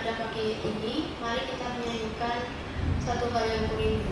pada pagi ini, mari kita menyanyikan satu hal yang kurindu.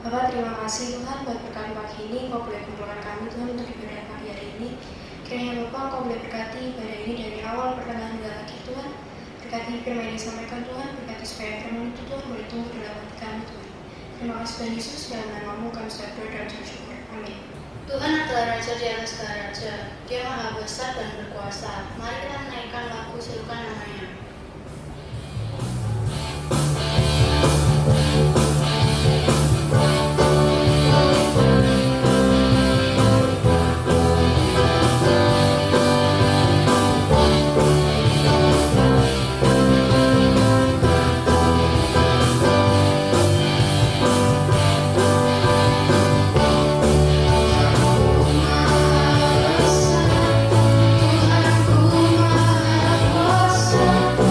Bapak, terima kasih Tuhan buat berkat pagi ini. Kau boleh kumpulkan kami Tuhan untuk ibadah pagi hari ini. Kiranya Bapak, Kau boleh berkati ibadah ini dari awal pertengahan hingga akhir Tuhan. Berkati firman yang disampaikan Tuhan, berkati supaya firman itu Tuhan boleh tumbuh dalam hati kami Tuhan. Terima kasih Tuhan Yesus, dalam nama-Mu kami sudah berdoa dan bersyukur. Amin. Tuhan adalah Raja di atas segala Raja. Dia maha besar dan berkuasa. Mari kita menaikkan lagu serukan namanya. Tuhanku maha kuasa.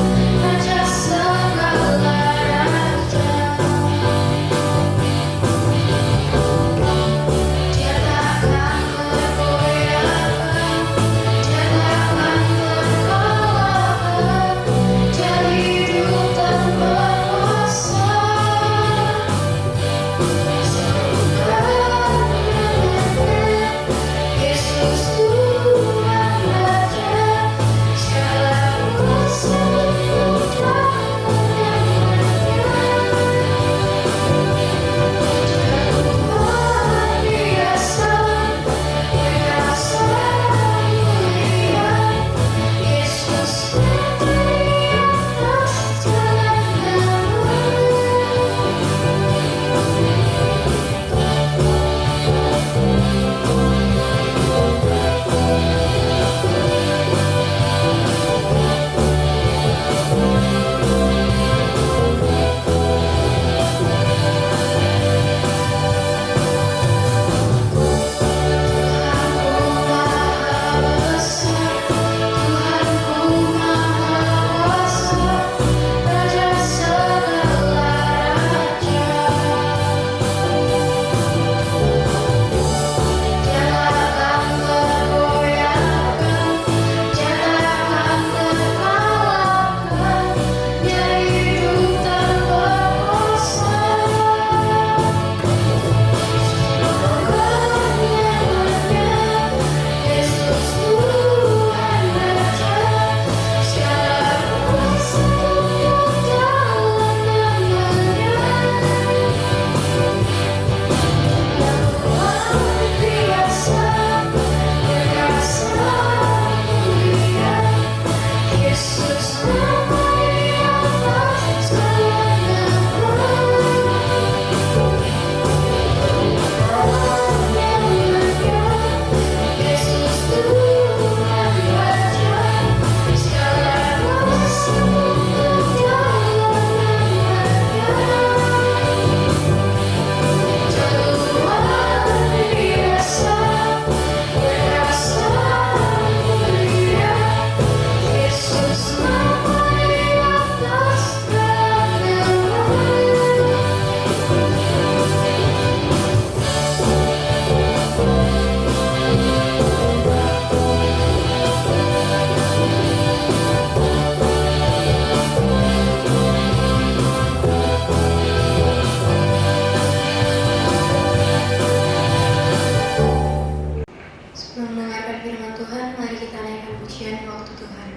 Tuhan, mari kita naikkan pujian di waktu Tuhan.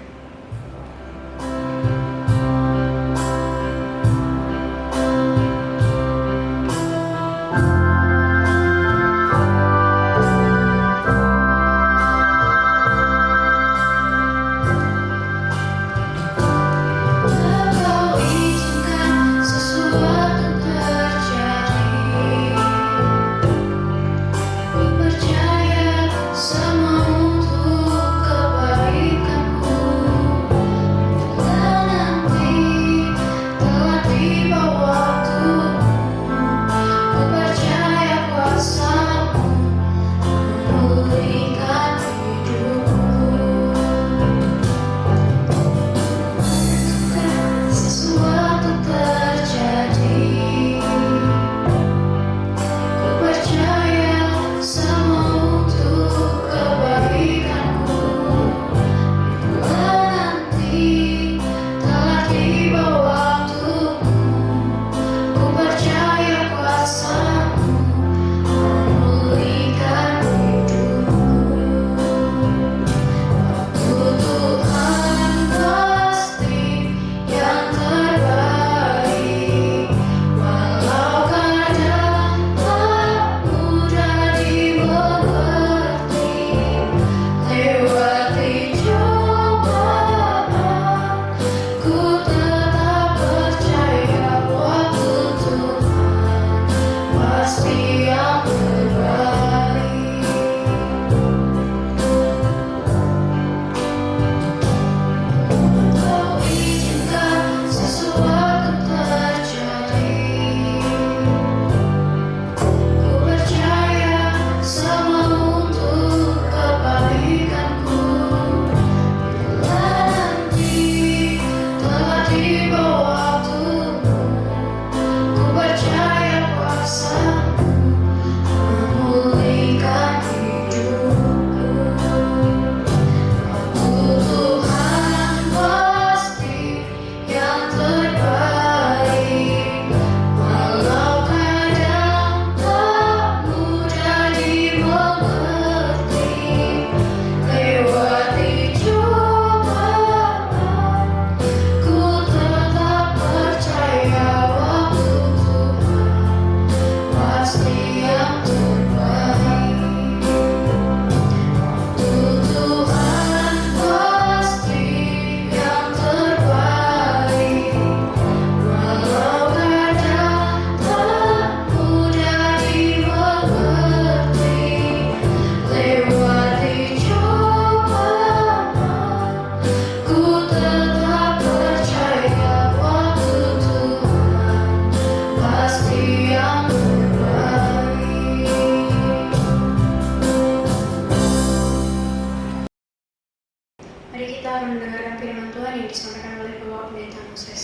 Mari kita mendengarkan firman Tuhan yang disampaikan oleh Bapak Pendeta Moses.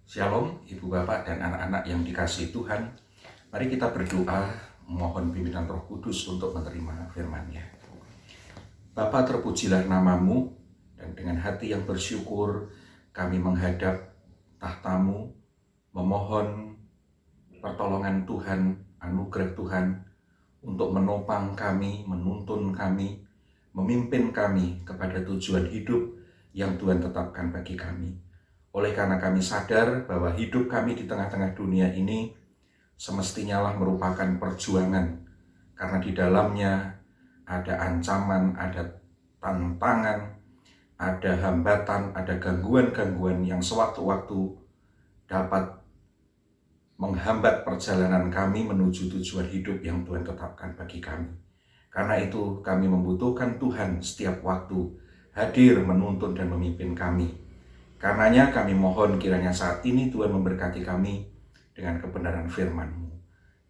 Shalom, Ibu Bapak dan anak-anak yang dikasihi Tuhan. Mari kita berdoa, mohon pimpinan Roh Kudus untuk menerima firman-Nya. Bapa, terpujilah nama-Mu, dan dengan hati yang bersyukur kami menghadap tahta-Mu, memohon pertolongan Tuhan, anugerah Tuhan untuk menopang kami, menuntun kami, memimpin kami kepada tujuan hidup yang Tuhan tetapkan bagi kami. Oleh karena kami sadar bahwa hidup kami di tengah-tengah dunia ini semestinya lah merupakan perjuangan, karena di dalamnya ada ancaman, ada tantangan, ada hambatan, ada gangguan-gangguan yang sewaktu-waktu dapat menghambat perjalanan kami menuju tujuan hidup yang Tuhan tetapkan bagi kami. Karena itu kami membutuhkan Tuhan setiap waktu hadir menuntun dan memimpin kami. Karenanya kami mohon kiranya saat ini Tuhan memberkati kami dengan kebenaran firman-Mu.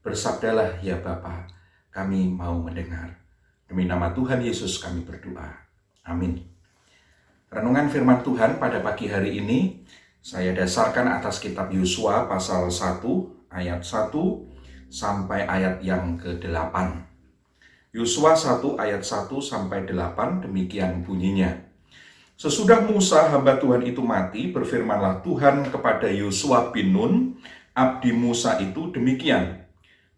Bersabdalah ya Bapa, kami mau mendengar. Demi nama Tuhan Yesus kami berdoa. Amin. Renungan firman Tuhan pada pagi hari ini saya dasarkan atas kitab Yosua pasal 1 ayat 1 sampai ayat yang ke-8. Yosua 1 ayat 1 sampai 8 demikian bunyinya. Sesudah Musa hamba Tuhan itu mati, berfirmanlah Tuhan kepada Yosua bin Nun, abdi Musa itu demikian.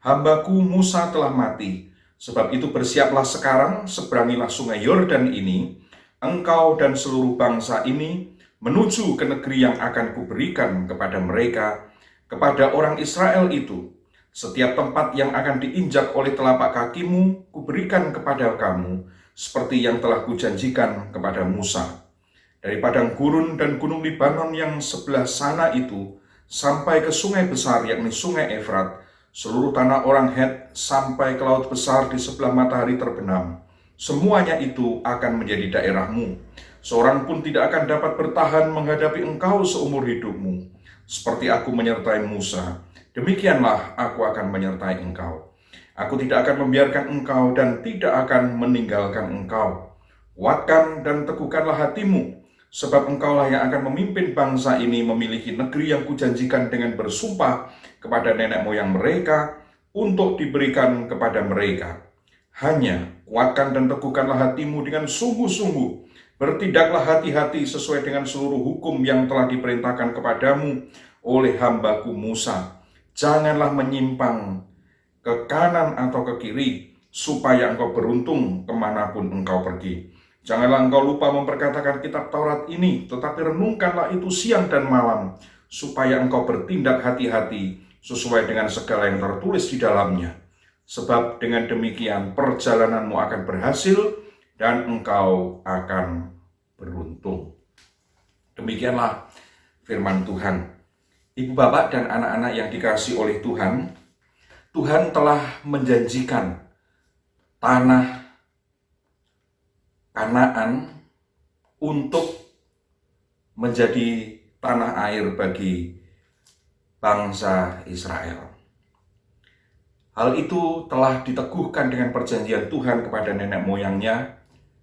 Hambaku Musa telah mati, Sebab itu bersiaplah sekarang, seberangilah sungai Yordan ini, engkau dan seluruh bangsa ini, menuju ke negeri yang akan kuberikan kepada mereka, kepada orang Israel itu. Setiap tempat yang akan diinjak oleh telapak kakimu, kuberikan kepada kamu, seperti yang telah kujanjikan kepada Musa. Dari padang gurun dan gunung Libanon yang sebelah sana itu, sampai ke sungai besar yakni sungai Efrat, seluruh tanah orang Het sampai ke laut besar di sebelah matahari terbenam, semuanya itu akan menjadi daerahmu. Seorang pun tidak akan dapat bertahan menghadapi engkau seumur hidupmu. Seperti aku menyertai Musa, demikianlah aku akan menyertai engkau. Aku tidak akan membiarkan engkau dan tidak akan meninggalkan engkau. Kuatkan dan teguhkanlah hatimu, sebab engkaulah yang akan memimpin bangsa ini memiliki negeri yang kujanjikan dengan bersumpah kepada nenek moyang mereka untuk diberikan kepada mereka. Hanya kuatkan dan teguhkanlah hatimu dengan sungguh-sungguh. Bertindaklah hati-hati sesuai dengan seluruh hukum yang telah diperintahkan kepadamu oleh hambaku Musa. Janganlah menyimpang ke kanan atau ke kiri, supaya engkau beruntung kemanapun engkau pergi. Janganlah engkau lupa memperkatakan kitab Taurat ini, tetapi renungkanlah itu siang dan malam, supaya engkau bertindak hati-hati sesuai dengan segala yang tertulis di dalamnya. Sebab dengan demikian perjalananmu akan berhasil dan engkau akan beruntung. Demikianlah firman Tuhan. Ibu, bapak, dan anak-anak yang dikasihi oleh Tuhan, Tuhan telah menjanjikan tanah Kanaan untuk menjadi tanah air bagi bangsa Israel. Hal itu telah diteguhkan dengan perjanjian Tuhan kepada nenek moyangnya,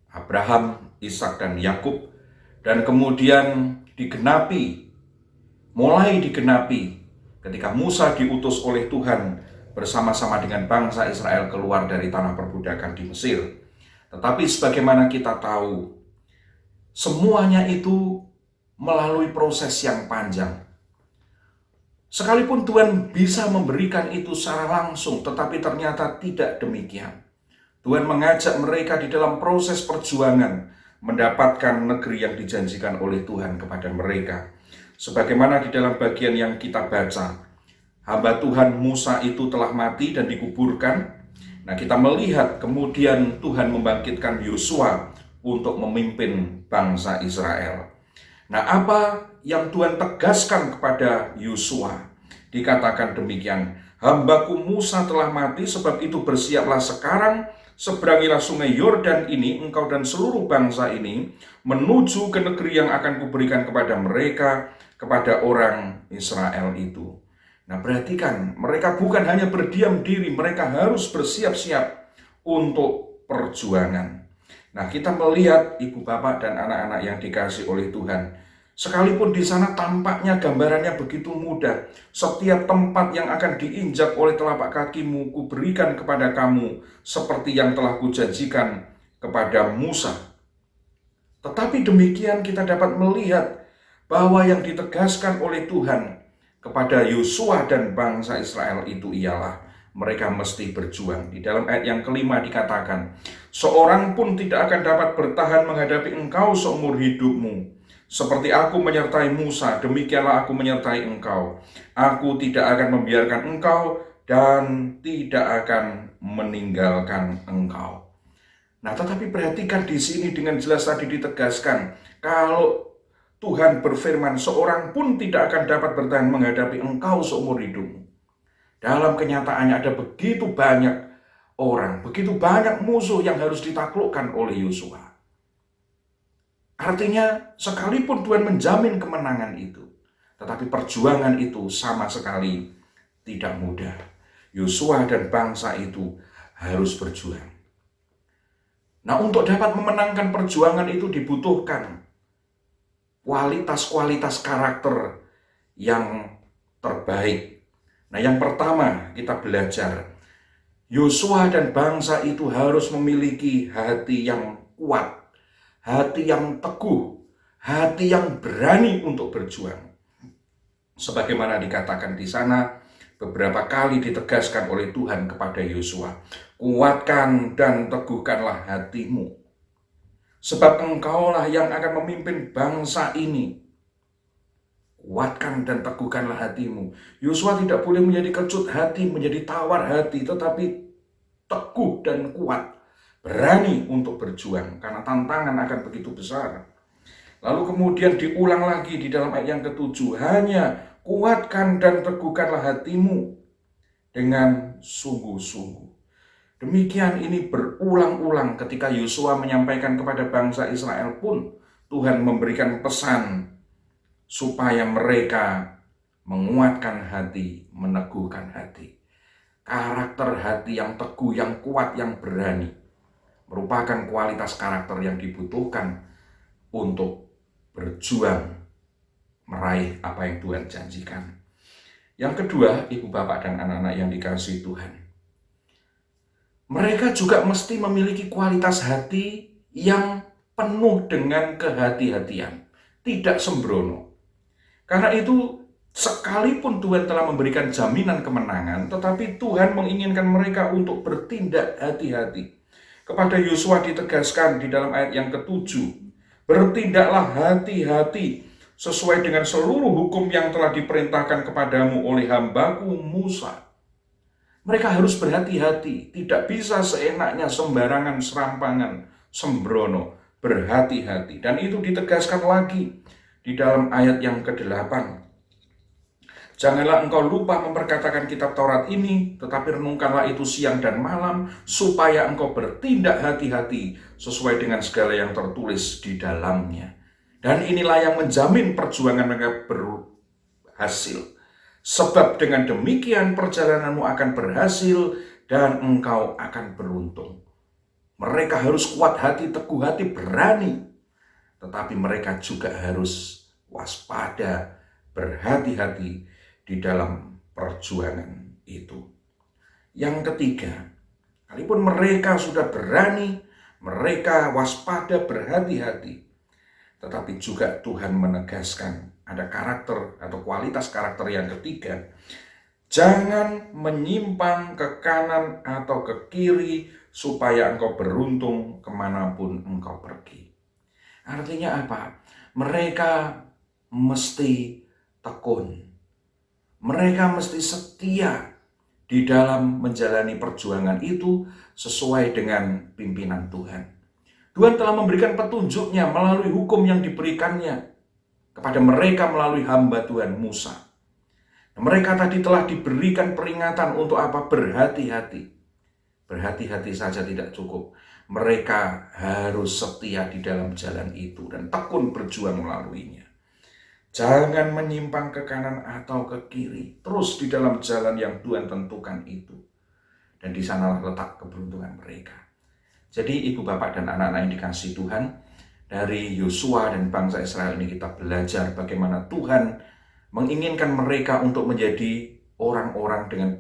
Abraham, Ishak, dan Yakub, dan kemudian mulai digenapi ketika Musa diutus oleh Tuhan bersama-sama dengan bangsa Israel keluar dari tanah perbudakan di Mesir. Tetapi sebagaimana kita tahu, semuanya itu melalui proses yang panjang. Sekalipun Tuhan bisa memberikan itu secara langsung, tetapi ternyata tidak demikian. Tuhan mengajak mereka di dalam proses perjuangan mendapatkan negeri yang dijanjikan oleh Tuhan kepada mereka. Sebagaimana di dalam bagian yang kita baca, hamba Tuhan Musa itu telah mati dan dikuburkan. Nah, kita melihat kemudian Tuhan membangkitkan Yosua untuk memimpin bangsa Israel. Nah, apa yang Tuhan tegaskan kepada Yosua? Dikatakan demikian, hambaku Musa telah mati, sebab itu bersiaplah sekarang, seberangilah sungai Yordan ini, engkau dan seluruh bangsa ini, menuju ke negeri yang akan kuberikan kepada mereka, kepada orang Israel itu. Nah, perhatikan, mereka bukan hanya berdiam diri, mereka harus bersiap-siap untuk perjuangan. Nah, kita melihat ibu, bapak, dan anak-anak yang dikasihi oleh Tuhan. Sekalipun di sana tampaknya gambarannya begitu mudah. Setiap tempat yang akan diinjak oleh telapak kakimu, kuberikan kepada kamu, seperti yang telah kujanjikan kepada Musa. Tetapi demikian kita dapat melihat bahwa yang ditegaskan oleh Tuhan kepada Yosua dan bangsa Israel itu ialah mereka mesti berjuang. Di dalam ayat yang kelima dikatakan, seorang pun tidak akan dapat bertahan menghadapi engkau seumur hidupmu. Seperti aku menyertai Musa, demikianlah aku menyertai engkau. Aku tidak akan membiarkan engkau dan tidak akan meninggalkan engkau. Nah, tetapi perhatikan di sini dengan jelas tadi ditegaskan, kalau Tuhan berfirman, seorang pun tidak akan dapat bertahan menghadapi engkau seumur hidupmu. Dalam kenyataannya ada begitu banyak orang, begitu banyak musuh yang harus ditaklukkan oleh Yosua. Artinya, sekalipun Tuhan menjamin kemenangan itu, tetapi perjuangan itu sama sekali tidak mudah. Yosua dan bangsa itu harus berjuang. Nah, untuk dapat memenangkan perjuangan itu dibutuhkan kualitas-kualitas karakter yang terbaik. Nah, yang pertama kita belajar, Yosua dan bangsa itu harus memiliki hati yang kuat, hati yang teguh, hati yang berani untuk berjuang. Sebagaimana dikatakan di sana, beberapa kali ditegaskan oleh Tuhan kepada Yosua, kuatkan dan teguhkanlah hatimu, sebab engkaulah yang akan memimpin bangsa ini. Kuatkan dan teguhkanlah hatimu. Yosua tidak boleh menjadi kecut hati, menjadi tawar hati, tetapi teguh dan kuat, berani untuk berjuang, karena tantangan akan begitu besar. Lalu kemudian diulang lagi di dalam ayat yang ke-7, hanya kuatkan dan teguhkanlah hatimu dengan sungguh-sungguh. Demikian ini berulang-ulang ketika Yosua menyampaikan kepada bangsa Israel pun, Tuhan memberikan pesan supaya mereka menguatkan hati, meneguhkan hati. Karakter hati yang teguh, yang kuat, yang berani merupakan kualitas karakter yang dibutuhkan untuk berjuang meraih apa yang Tuhan janjikan. Yang kedua, ibu bapak dan anak-anak yang dikasihi Tuhan, mereka juga mesti memiliki kualitas hati yang penuh dengan kehati-hatian, tidak sembrono. Karena itu, sekalipun Tuhan telah memberikan jaminan kemenangan, tetapi Tuhan menginginkan mereka untuk bertindak hati-hati. Kepada Yosua ditegaskan di dalam ayat yang ke-7, bertindaklah hati-hati sesuai dengan seluruh hukum yang telah diperintahkan kepadamu oleh hambaku Musa. Mereka harus berhati-hati, tidak bisa seenaknya sembarangan, serampangan, sembrono, berhati-hati. Dan itu ditegaskan lagi di dalam ayat yang ke-8. Janganlah engkau lupa memperkatakan kitab Taurat ini, tetapi renungkanlah itu siang dan malam, supaya engkau bertindak hati-hati sesuai dengan segala yang tertulis di dalamnya. Dan inilah yang menjamin perjuangan mereka berhasil. Sebab dengan demikian perjalananmu akan berhasil dan engkau akan beruntung. Mereka harus kuat hati, teguh hati, berani. Tetapi mereka juga harus waspada, berhati-hati di dalam perjuangan itu. Yang ketiga, sekalipun mereka sudah berani, mereka waspada, berhati-hati, tetapi juga Tuhan menegaskan ada karakter atau kualitas karakter yang ketiga. Jangan menyimpang ke kanan atau ke kiri supaya engkau beruntung kemanapun engkau pergi. Artinya apa? Mereka mesti tekun. Mereka mesti setia di dalam menjalani perjuangan itu sesuai dengan pimpinan Tuhan. Tuhan telah memberikan petunjuknya melalui hukum yang diberikannya kepada mereka melalui hamba Tuhan Musa. Mereka tadi telah diberikan peringatan untuk apa? Berhati-hati. Berhati-hati saja tidak cukup. Mereka harus setia di dalam jalan itu dan tekun berjuang melaluinya. Jangan menyimpang ke kanan atau ke kiri. Terus di dalam jalan yang Tuhan tentukan itu. Dan di sanalah letak keberuntungan mereka. Jadi ibu bapak dan anak-anak yang dikasihi Tuhan, dari Yosua dan bangsa Israel ini kita belajar bagaimana Tuhan menginginkan mereka untuk menjadi orang-orang dengan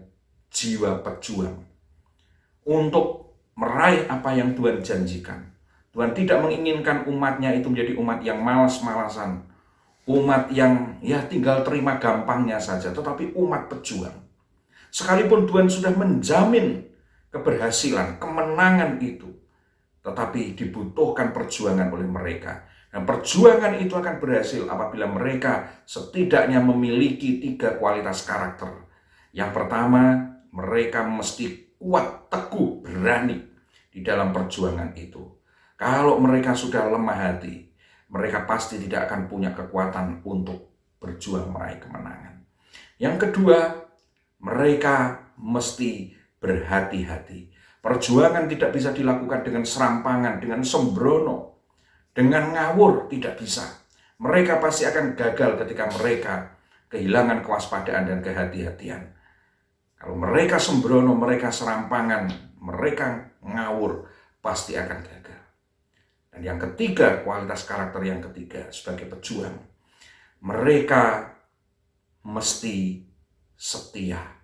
jiwa pejuang. Untuk meraih apa yang Tuhan janjikan. Tuhan tidak menginginkan umatnya itu menjadi umat yang malas-malasan. Umat yang tinggal terima gampangnya saja. Tetapi umat pejuang. Sekalipun Tuhan sudah menjamin keberhasilan, kemenangan itu. Tetapi dibutuhkan perjuangan oleh mereka. Dan perjuangan itu akan berhasil apabila mereka setidaknya memiliki 3 kualitas karakter. Yang pertama, mereka mesti kuat, teguh, berani di dalam perjuangan itu. Kalau mereka sudah lemah hati, mereka pasti tidak akan punya kekuatan untuk berjuang meraih kemenangan. Yang kedua, mereka mesti berhati-hati. Perjuangan tidak bisa dilakukan dengan serampangan, dengan sembrono, dengan ngawur, tidak bisa. Mereka pasti akan gagal ketika mereka kehilangan kewaspadaan dan kehati-hatian. Kalau mereka sembrono, mereka serampangan, mereka ngawur, pasti akan gagal. Dan yang ketiga, kualitas karakter yang ketiga sebagai pejuang, mereka mesti setia.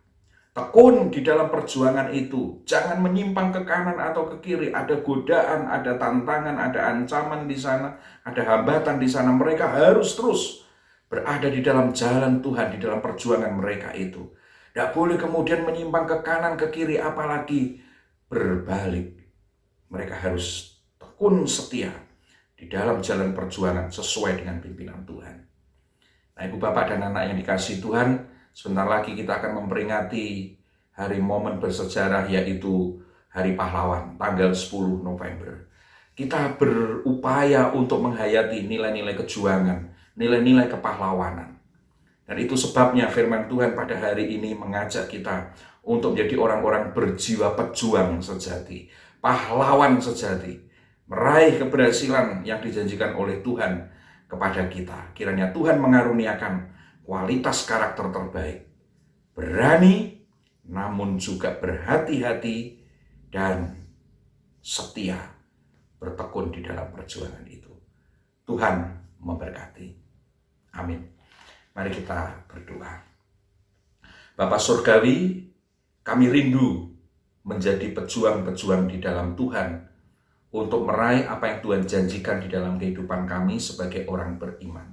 Tekun di dalam perjuangan itu, jangan menyimpang ke kanan atau ke kiri. Ada godaan, ada tantangan, ada ancaman di sana, ada hambatan di sana. Mereka harus terus berada di dalam jalan Tuhan, di dalam perjuangan mereka itu. Tidak boleh kemudian menyimpang ke kanan, ke kiri, apalagi berbalik. Mereka harus tekun setia di dalam jalan perjuangan sesuai dengan pimpinan Tuhan. Nah, Ibu Bapak dan anak yang dikasihi Tuhan, sebentar lagi kita akan memperingati hari momen bersejarah, yaitu Hari Pahlawan, tanggal 10 November. Kita berupaya untuk menghayati nilai-nilai kejuangan, nilai-nilai kepahlawanan. Dan itu sebabnya firman Tuhan pada hari ini mengajak kita untuk menjadi orang-orang berjiwa pejuang sejati, pahlawan sejati, meraih keberhasilan yang dijanjikan oleh Tuhan kepada kita. Kiranya Tuhan mengaruniakan kualitas karakter terbaik, berani namun juga berhati-hati dan setia, bertekun di dalam perjuangan itu. Tuhan memberkati. Amin. Mari kita berdoa. Bapa Surgawi, kami rindu menjadi pejuang-pejuang di dalam Tuhan untuk meraih apa yang Tuhan janjikan di dalam kehidupan kami sebagai orang beriman.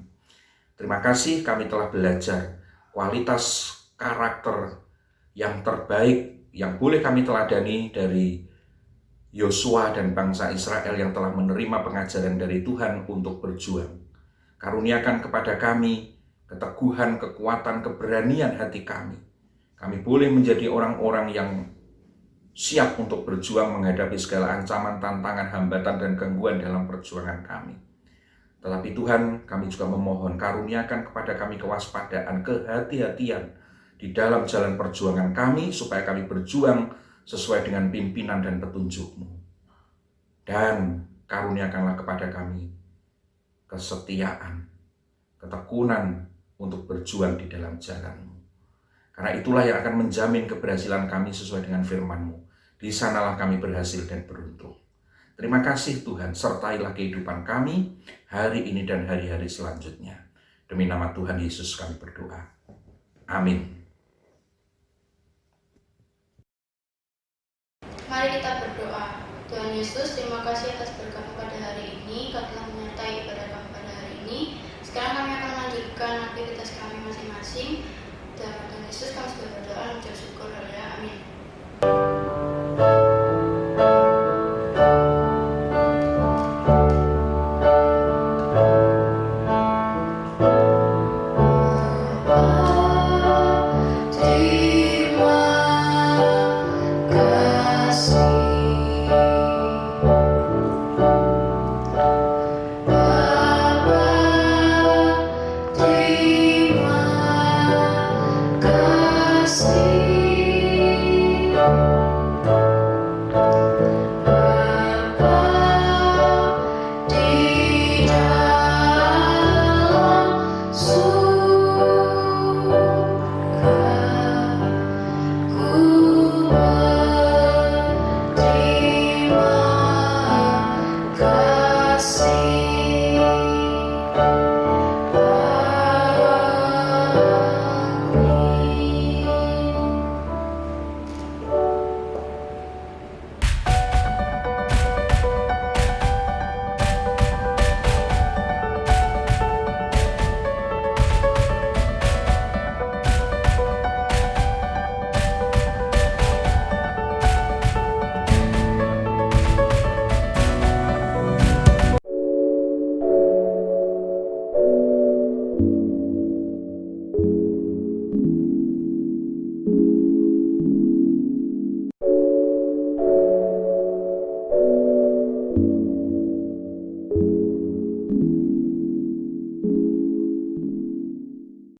Terima kasih kami telah belajar kualitas karakter yang terbaik yang boleh kami teladani dari Yosua dan bangsa Israel yang telah menerima pengajaran dari Tuhan untuk berjuang. Karuniakan kepada kami keteguhan, kekuatan, keberanian hati kami. Kami boleh menjadi orang-orang yang siap untuk berjuang menghadapi segala ancaman, tantangan, hambatan, dan gangguan dalam perjuangan kami. Tetapi Tuhan, kami juga memohon karuniakan kepada kami kewaspadaan, kehati-hatian di dalam jalan perjuangan kami, supaya kami berjuang sesuai dengan pimpinan dan petunjuk-Mu. Dan karuniakanlah kepada kami kesetiaan, ketekunan untuk berjuang di dalam jalan-Mu. Karena itulah yang akan menjamin keberhasilan kami sesuai dengan firman-Mu. Di sanalah kami berhasil dan beruntung. Terima kasih Tuhan, sertailah kehidupan kami hari ini dan hari-hari selanjutnya. Demi nama Tuhan Yesus kami berdoa. Amin. Mari kita berdoa. Tuhan Yesus, terima kasih atas berkat pada hari ini. Kau telah menyertai ibadah kami pada hari ini. Sekarang kami akan melanjutkan aktivitas kami masing-masing. Dalam Tuhan Yesus kami sudah berdoa dan mengucap syukur. Amin.